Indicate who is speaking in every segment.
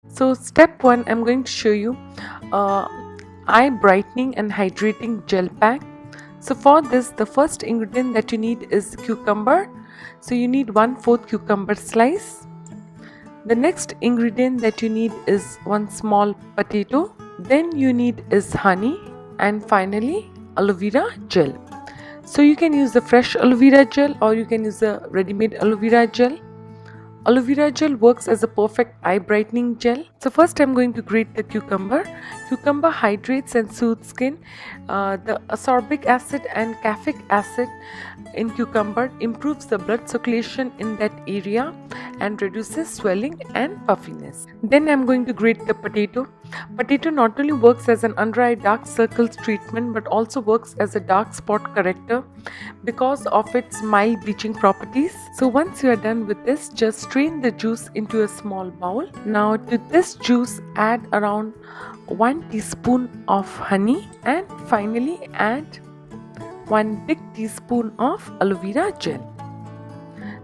Speaker 1: So step 1, I'm going to show you uh, eye brightening and hydrating gel pack. So for this, the first ingredient that you need is cucumber. So you need 1/4 cucumber slice. The next ingredient that you need is 1 small potato. Then you need is honey, and finally aloe vera gel. So you can use the fresh aloe vera gel or you can use the ready-made aloe vera gel. Aloe vera gel works as a perfect eye brightening gel. So first I'm going to grate the cucumber. Cucumber hydrates and soothes skin. The ascorbic acid and caffeic acid in cucumber improves the blood circulation in that area and reduces swelling and puffiness. Then I'm going to grate the potato. Potato not only works as an under eye dark circles treatment but also works as a dark spot corrector because of its mild bleaching properties. So once you are done with this, just strain the juice into a small bowl. Now to this juice add around 1 teaspoon of honey and finally add 1 big teaspoon of aloe vera gel.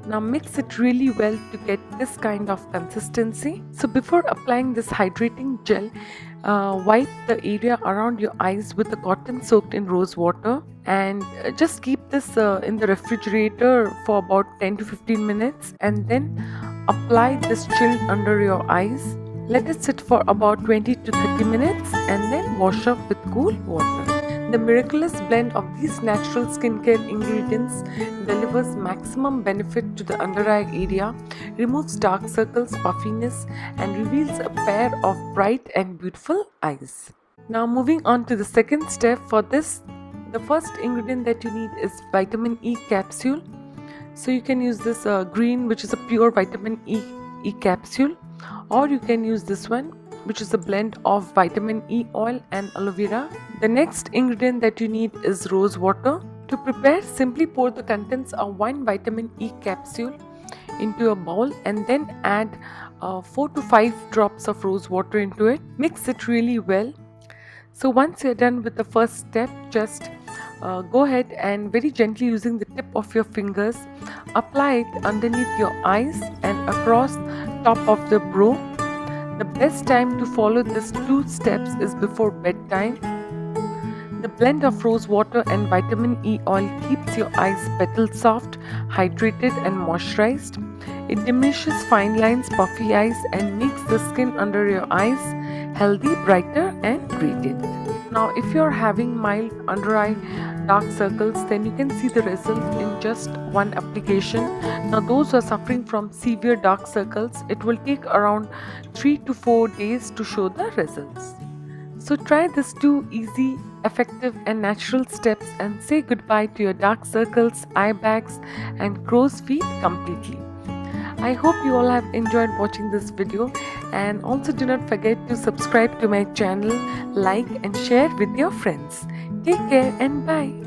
Speaker 1: Now mix it really well to get this kind of consistency. So before applying this hydrating gel, wipe the area around your eyes with a cotton soaked in rose water and just keep this in the refrigerator for about 10 to 15 minutes and then apply this gel under your eyes. Let it sit for about 20 to 30 minutes and then wash off with cool water. The miraculous blend of these natural skincare ingredients delivers maximum benefit to the under eye area, removes dark circles, puffiness, and reveals a pair of bright and beautiful eyes. Now moving on to the second step. For this, the first ingredient that you need is vitamin E capsule. So you can use this green, which is a pure vitamin E capsule, or you can use this one, which is a blend of vitamin E oil and aloe vera. The next ingredient that you need is rose water. To prepare, simply pour the contents of 1 vitamin E capsule into a bowl and then add 4 to 5 drops of rose water into it. Mix it really well. So once you're done with the first step, just go ahead and very gently using the tip of your fingers apply it underneath your eyes and across top of the brow. The best time to follow these 2 steps is before bedtime. The blend of rose water and vitamin E oil keeps your eyes petal soft, hydrated and moisturized. It diminishes fine lines, puffy eyes and makes the skin under your eyes healthy, brighter and radiant. Now if you are having mild under eye dark circles, then you can see the result in just 1 application. Now those who are suffering from severe dark circles, it will take around 3 to 4 days to show the results. So try these 2 easy, effective and natural steps and say goodbye to your dark circles, eye bags and crow's feet completely. I hope you all have enjoyed watching this video, and also do not forget to subscribe to my channel, like and share with your friends. Take care and bye.